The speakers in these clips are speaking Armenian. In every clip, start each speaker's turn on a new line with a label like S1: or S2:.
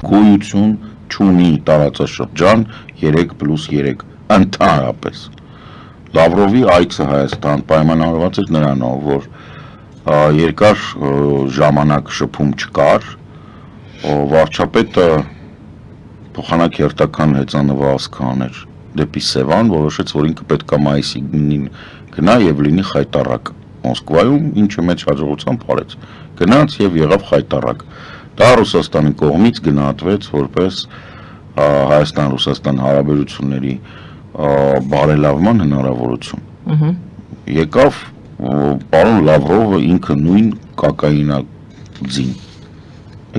S1: գոյություն չունի տարածաշրջան 3+3 ընդհանրապես։ Լավրովի այցը Հայաստան պայմանավորված էր նրանով, որ երկար ժամանակ շփում չկար, վարչապետը փոխանակ հերթական հեծանվազք աներ դեպի Սևան, որոշեց, որ ինքը պետք է մայիսի 9-ին գնա եւ լինի խայտառակ Մոսկվայում, ինչը մեծ հաջողությամբ արեց։ Գնաց եւ եղավ խայտառակ։ Դա Ռուսաստանի կողմից գնահատվեց որպես Հայաստան-Ռուսաստան հարաբերությունների բարելավման հնարավորություն։ Եկավ պարոն Լավրովը ինքը նույն կոկաինաձին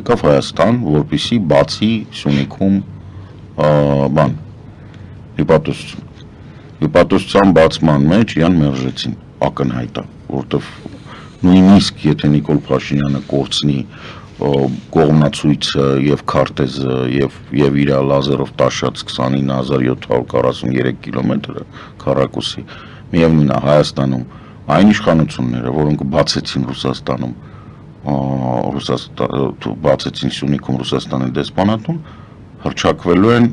S1: եկավ Հայաստան, որպեսզի բացի Սյունիքում հիպատոսության բացման մեջ իրան մերժեցին ակնհայտ է, որտեվ նույնիսկ եթե Նիկոլ Փաշինյանը կորցնի կողմնացույցը եւ քարտեզը եւ իր լազերով տաշած 29743 կիլոմետրը քառակուսի միևնույն է Հայաստանում այն իշխանությունները, որոնք բացեցին Ռուսաստանում բացեցին Սյունիքում Ռուսաստանի դեսպանատուն, հռչակվելու են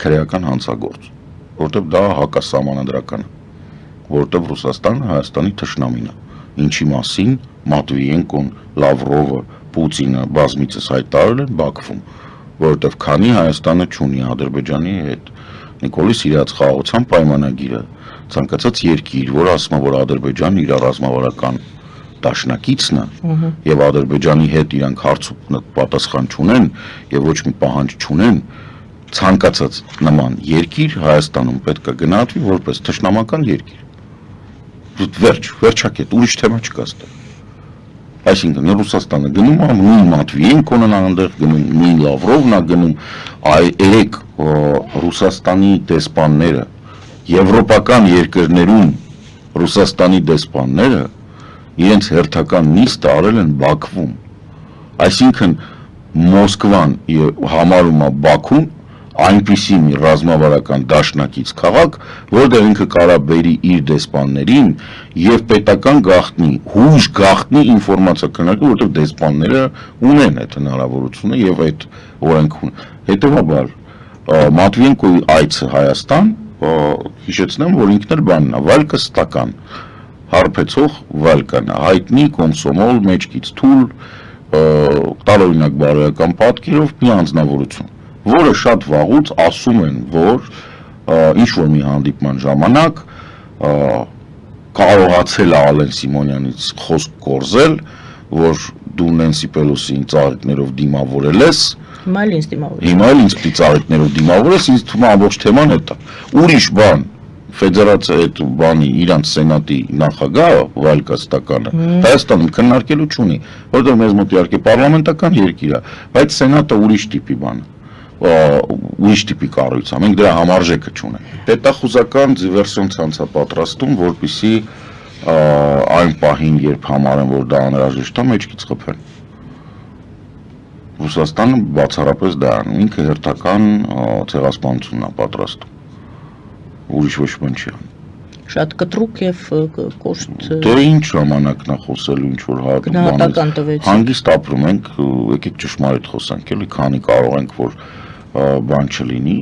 S1: քրեական հանցագործ, որտեղ դա հակասահմանադրական է, որտեղ Ռուսաստանը Հայաստանի թշնամին է, ինչի մասին Մատվիենկոն, Լավրովը, Պուտինը բազմիցս հայտարարել են Բաքվում, որտեղ քանի Հայաստանը չունի Ադրբեջանի հետ Նիկոլի Սիրիաց խաղաղության պայմանագիրը, ցանկացած երկիր, որ ասում է, որ Ադրբեջանը իր ռազմավարական դաշնակիցն է եւ Ադրբեջանի հետ իրանք հարց ու պատասխան չունեն եւ ոչ մի պահանջ չունեն, ցանկացած նման երկիր Հայաստանում պետք է գնահատվի որպես թշնամական երկիր։ Վերջակետ, ուրիշ թեմա չկա այստեղ։ Այսինքն Ռուսաստանը գնում է, նույն Մատվիենկոնն է այնտեղ գնում, նույն Լավրովն է գնում, երեք Ռուսաստանի դեսպանները, եվրոպական երկրներում Ռուսաստանի դեսպանները իրենց հերթական նիստը արել են Բաքվում։ Այսինքն Մոսկվան համարում է Բաքուն այնպիսի մի ռազմավարական դաշնակից քաղաք, որտեղ ինքը կարա բերի իր դեսպաններին եւ պետական գաղտնի, հույժ գաղտնի ինֆորմացիա քննարկել, որտեղ դեսպանները ունեն այդ հնարավորությունը եւ այդ օրենքն։ Հետեւաբար Մատվիենկոյի այցը Հայաստան, հիշեցնեմ, որ ինքն էլ բանն է, վարկստական, հարբեցող վալկան է, հայտնի կոմսոմոլ, մեջքից թույլ, տարօրինակ բարոյական պատկերով մի անձնավորություն, որը շատ վաղուց ասում են, որ ինչ-որ մի հանդիպման ժամանակ կարողացել է Ալեն Սիմոնյանից խոսք կորզել, որ դու Նենսի Պելոսիին ծաղիկներով դիմավորել ես, հիմա էլ ինձ պիտի ծաղիկներով դիմավորես, ինձ թվում է ամբողջ թեման էդ է։ Ուրիշ բան, ֆեդերացիա այդ բանի իրանց սենատի նախագահը վալկաստականը Հայաստանում քննարկելու չունի, որտեղ մեզ մոտ իհարկե պարլամենտական երկիր է, բայց սենատը ուրիշ տիպի բան է, ուրիշ տիպի կառույց է, մենք դրա համարժեքը չունենք։ Պետախուզական դիվերսիոն ցանց է պատրաստում, որպեսզի այն պահին, երբ համարեն, որ դա անհրաժեշտ է, մեջքից խփեն։ Ռուսաստանը բացառապես դա է, ինքը հերթական ցեղասպանությունն է պատրաստում։ Ուրիշ ոչ բան չի անում։
S2: Շատ կտրուկ եւ կոշտ։
S1: Դե ինչ ժամանակն է խոսելու ինչ որ
S2: գնահատական տվեցիք։
S1: Հանգիստ ապրում ենք, եկեք ճշմարիտ խոսանք, էլի, քանի կարող ենք որ բան չլինի,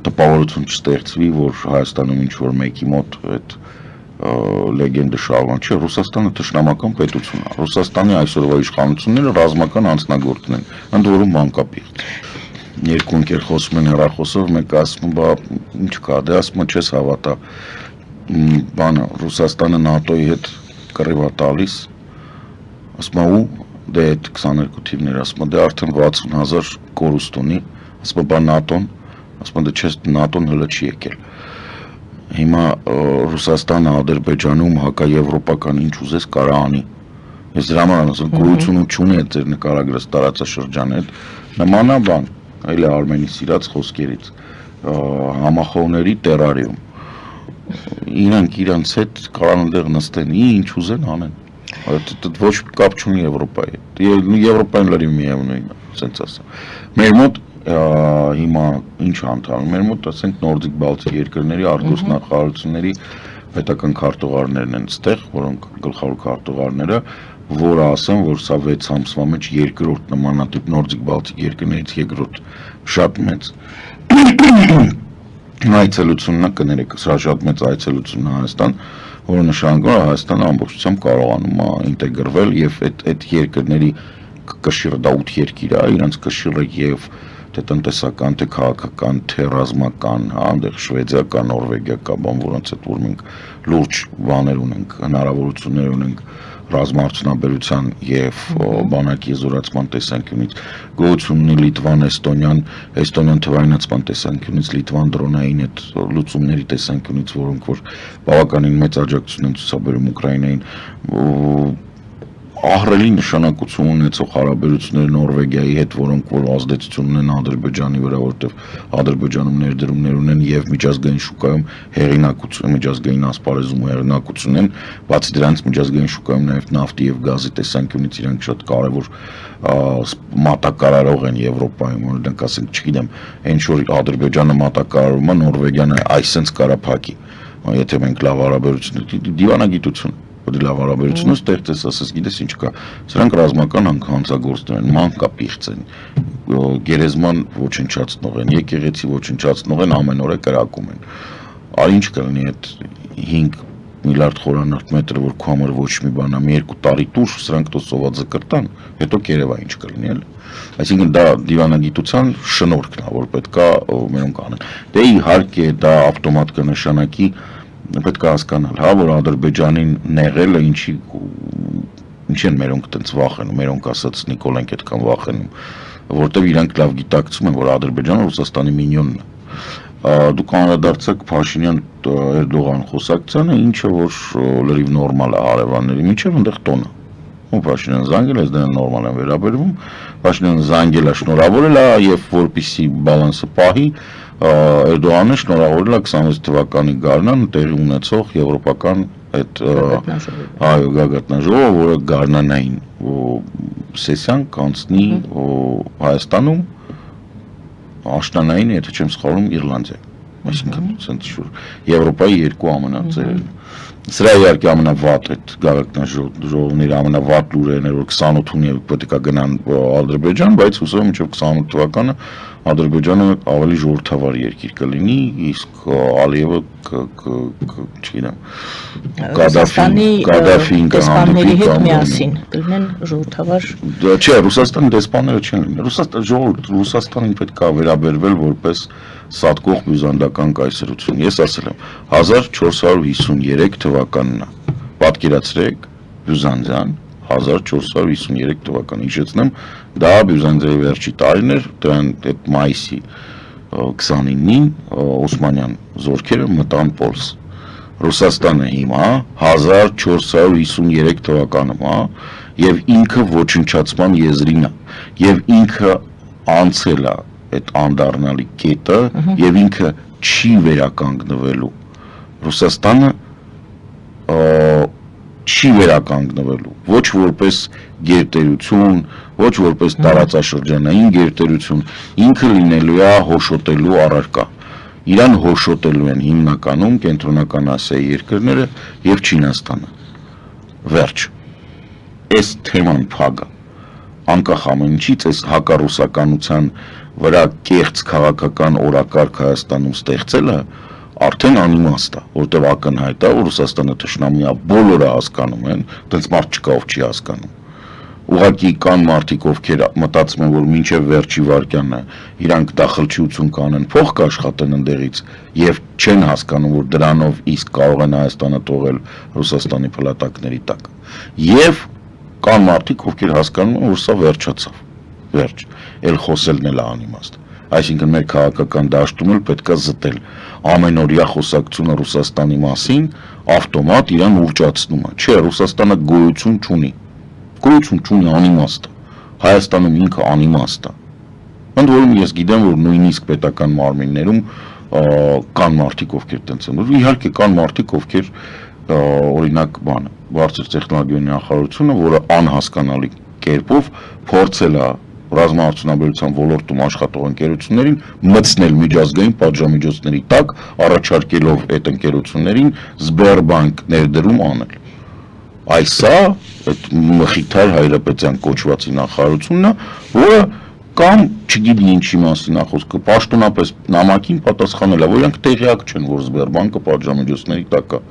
S1: տպավորություն չստեղծվի, որ Հայաստանում ինչ որ մեկի մոտ այդ լեգենդը շարունակի, Ռուսաստանը թշնամական պետություն է։ Ռուսաստանի այսօրվա իշխանությունները ռազմական անձնագործներ են, ընդ որում մանկապիղծ։ Երկու ընկեր խոսում են հեռախոսով, մեկը ասում է, բա ինչ կա, դե ասում է չես հավատա, բանը Ռուսաստանը ՆԱՏՕ-ի հետ կռիվ է տալիս, ասում է ու դե այդ 22 թիվներ, ասում է դե արդեն 60,000 կորուստ ունի, ասում է բա ՆԱՏՕ-ն, ասում է դե չես ՆԱՏՕ-ն հələ չի եկել։ Հիմա Ռուսաստանը Ադրբեջանում հակաեվրոպական ինչ ուզես կարա անի։ Ես դրա համար ասում գոյություն չունի այդ ձեր նկարագրած տարածաշրջանը, այդ նմանա բան, այլ Արմենի սիրած խոսքերից, համախոհների տերարիում։ Իրանք իրանց հետ կարան այնտեղ նստեն, ինչ ուզեն անեն։ Դա ոչ կապ չունի Եվրոպայի հետ։ Եվրոպան լրիվ միևնույն է, ասենց ասեմ։ Մեր մոտ հիմա ինչ անդամ, մեր մոտ ասենք նորդիկ բալտիկ երկրների արտգործնախարարությունների պետական քարտուղարներն են այդտեղ, որոնք գլխավոր քարտուղարները որը ասեմ, որ սա 6 ամսվա մեջ երկրորդ նմանատիպ նորդիկ բալտիկ երկրներից երկրորդ շատ մեծ այցելությունն է, կներեք, սա շատ մեծ այցելությունն է Հայաստան, որը նշանակում է Հայաստանը ամբողջությամբ կարողանում է ինտեգրվել եւ այդ երկրների կշիռը դա 8 երկիր է, իրանց կշիռը եւ թե տնտեսական, թե քաղաքական, թե ռազմական, այնտեղ Շվեդիա կա, Նորվեգիա կա, բան որոնց հետ որ մենք լուրջ բաներ ունենք, հնարավորություններ ունենք ռազմաարդյունաբերության եւ բանակի զորացման տեսանկյունից գոյություն ունի Լիտվան, Էստոնյան թվայնացման տեսանկյունից, Լիտվան դրոնային այդ լուծումների տեսանկյունից, որոնք որ բավականին մեծ աջակցություն են ցուցաբերում Ուկրաինային, ահռելի նշանակություն ունեցող հարաբերություններ Նորվեգիայի հետ, որոնք որ ազդեցություն ունեն Ադրբեջանի վրա, որտեղ Ադրբեջանում ներդրումներ ունեն եւ միջազգային շուկայում հեղինակություն, միջազգային ասպարեզում հեղինակություն են, բացի դրանից միջազգային շուկայում նաեւ նավթի եւ գազի տեսանկյունից իրանք շատ կարեւոր մատակարարող են Եվրոպայում, օրինակ ասենք, չգիտեմ, ինչ որ Ադրբեջանը մատակարարում է, Նորվեգիան այսպես կարա փակի, եթե մենք լավ հարաբերություն դիվանագիտություն լավ հարաբերությունը ստեղծես, ասես գիտես ինչ կա, սրանք ռազմական հանցագործներ են, մանկապիղծ են, գերեզման ոչնչացնող են, եկեղեցի ոչնչացնող են, ամեն օր կրակում են, արի ինչ կլինի այդ 5 միլիարդ խորանարդ մետր, որ քո համար ոչ մի բան է, մի 2 տարի տուր, սրանք դու սովածը կրտան, հետո կերևա ինչ կլինի էլ, այսինքն դա դիվանագիտության շնորհքն է, որ պետքա մերոնք անեն, դե իհարկե դա ավտոմատ կնշանակի պետք է հասկանալ, հա, որ Ադրբեջանին նեղելը ինչի են մերոնք տենց վախենում, մերոնք ասած Նիկոլենք այդքան վախենում, որտեվ իրանք լավ գիտակցում են, որ Ադրբեջանը Ռուսաստանի մինյոնն է։ Դուք անդրադարձաք Փաշինյան-Էրդողան խոսակցությանը, ինչը որ լրիվ նորմալ է հարևանների միջև, այնտեղ տոնը։ Փաշինյանը զանգել է, դրան նորմալ են վերաբերվում, Փաշինյանը զանգել է, շնորհավորել է եւ որպեսզի բալանսը պահի, Էրդողանը շնորհավորել է 26 թվականի գարնան տեղի ունեցող եվրոպական այդ գագաթնաժողովը, որը գարնանային սեսիան կանցնի Հայաստանում, աշնանային, եթե չեմ սխալվում, Իռլանդիայում, այսինքն ցենց շուտ Եվրոպայի երկու ամենածերերն։ Սրա իհարկե ամենավատ այդ գագաթնաժողովների ամենավատ լուրերն էր, որ 28-ին պետք է գնան Ադրբեջան, բայց հուսով եմ մինչև 28 թվականը Ադրբեջանը ավելի ժողովրդավար երկիր կլինի, իսկ Ալիևը չգիտեմ, Կադաֆին
S2: դեսպանների հետ միասին կլինեն ժողովրդավար։
S1: Չէ, Ռուսաստանի դեսպանները չեն լինի։ Ռուսաստանին պետք է վերաբերվել որպես սատկող բյուզանդական կայսրություն։ Ես ասել եմ 1453 թվականն է։ Պատկերացրեք Բյուզանդիան 1453 թվական, հիշեցնեմ, դա Բյուզանդիայի վերջի տարին էր, դրան այդ մայիսի 29-ին Օսմանյան զորքերը մտան Պոլս։ Ռուսաստանը հիմա 1453 թվականում է եւ ինքը ոչնչացման եզրին է եւ ինքը անցել է այդ անդառնալի կետը եւ ինքը չի վերականգնվելու։ Ռուսաստանը չի վերականգնվելու, ոչ որպես գերտերություն, ոչ որպես տարածաշրջանային գերտերություն, ինքը լինելու է հոշոտելու առարկա։ Իրան հոշոտելու են հիմնականում Կենտրոնական Ասիայի երկրները եւ Չինաստանը։ Վերջ։ Այս թեման փագա։ Անկախ ամեն ինչից այս հակառուսականության վրա կեղծ քաղաքական օրակարգ Հայաստանում ստեղծելը արդեն անիմաստ է, որտեղ ակնհայտ է, որ Ռուսաստանը թշնամի է, բոլորը հասկանում են, դից մարդ չկա, ով չի հասկանում։ Ուղղակի կան մարդիկ, ովքեր մտածում են, որ մինչև վերջի վայրկյանը իրանք դա խլչիություն կանեն, փող կաշխատեն ընդեղից եւ չեն հասկանում, որ դրանով իսկ կարող են Հայաստանը տողել Ռուսաստանի փլատակների տակ։ Եվ կան մարդիկ, ովքեր հասկանում են, որ սա վերջացավ։ Վերջ, էլ խոսելն էլ անիմաստ։ Այսինքն մեր քաղաքական դաշտում էլ պետքա զտել ամենօրյա խոսակցությունը Ռուսաստանի մասին ավտոմատ իրան ուռճացնում է։ Չէ, Ռուսաստանը գոյություն չունի։ Գոյություն չունի, անիմաստ է։ Հայաստանում ինքը անիմաստ է։ Ընդ որում ես գիտեմ, որ նույնիսկ պետական մարմիններում կան մարդիկ, ովքեր տենց են։ Իհարկե կան մարդիկ, ովքեր օրինակ բանը, բարձր տեխնոլոգիաների նախարարությունը, որը անհասկանալի կերպով փորձել է ռազմաարդյունաբերության ոլորտում աշխատող ընկերություններին մտցնել միջազգային պատժամիջոցների տակ, առաջարկելով այդ ընկերություններին Սբերբանկ ներդրում անել։ Այս սա այդ Մխիթար Հայրապետյան կոչվածի նախարարությունն է, որը կամ չգիտի ինչի մասին է խոսքը, պաշտոնապես նամակին պատասխանել է, որ իրանք տեղյակ չեն, որ Սբերբանկը պատժամիջոցների տակ է։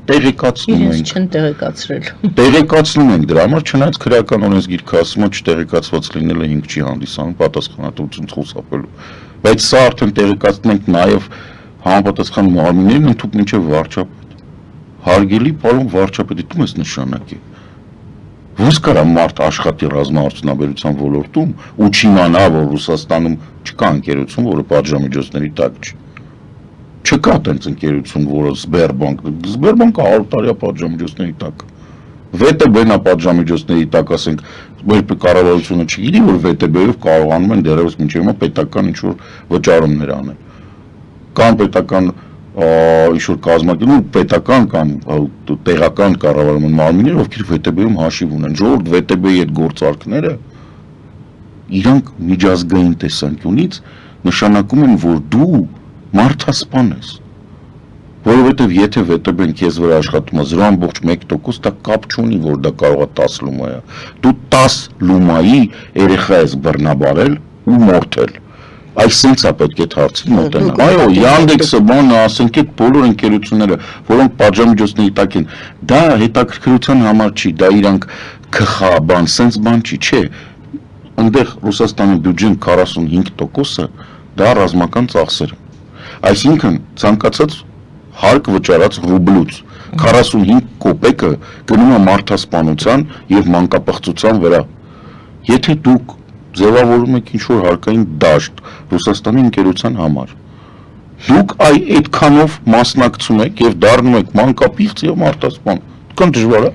S1: Տեղեկացնում
S2: Իրենց
S1: ենք։
S2: չեն տեղեկացրել։
S1: Տեղեկացնում ենք դրա համար, չնայած քրեական օրենսգիրքը ասում է չտեղեկացված լինելը հիմք չի հանդիսանում պատասխանատվություն խուսափելու։ Բայց սա արդեն տեղեկացնում ենք նաև համապատասխան մարմիններին ընդհանուր մինչև վարչապետ։ Հարգելի պարոն վարչապետ, դու ես նշանակի։ Ոնց կարա մարդ աշխատի ռազմաարդյունաբերության ոլորտում ու չիմանա, որ Ռուսաստանում չկա ընկերություն, որը պատժամիջոցների տակ չի։ Չկա տենց ընկերություն, որը Սբերբանկը 100 տարի է պատժամիջոցների տակ։ ՎՏԲ-ն է պատժամիջոցների տակ, ասենք, մեր կառավարությունը չգիտի, որ ՎՏԲ-ով կարողանում են դեռևս մինչև հիմա պետական ինչ-որ վճարումներ անել։ Կամ պետական ինչ-որ կազմակերպություն, պետական կամ տեղական կառավարման մարմիններ, ովքեր ՎՏԲ-ում հաշիվ ունեն, ժողովուրդ ՎՏԲ-ի այդ գործարքները իրանք միջազգային տեսանկյունից նշանակում են, որ դու մարդասպան ես, որովհետև եթե ՎՏԲ-ն քեզ վրա աշխատում է 0.1%, դա կապ չունի, որ դա կարող է 10 լումա է, դու 10 լումայի երեխա ես բռնաբարել ու մորթել, այսինքն սա պետք է հարցին մոտենա, այո, Yandex-ը, բանը, ասենք այդ բոլոր ընկերությունները, որոնք պատժամիջոցների տակ են, դա հետաքրքրության համար չի, դա իրանք քխա բան, սենց բան չի, չէ, այնտեղ Ռուսաստանի բյուջեն 45%-ը դա ռազմական ծախսեր են, այսինքն ցանկացած հարկ վճարած ռուբլուց 45 կոպեկը գնում է մարդասպանության եւ մանկապղծության վրա։ Եթե դուք ձևավորում եք ինչ-որ հարկային դաշտ Ռուսաստանի ընկերության համար, դուք այդքանով մասնակցում եք եւ դառնում եք մանկապիղծ եւ մարդասպան։ Դուք դժվար է։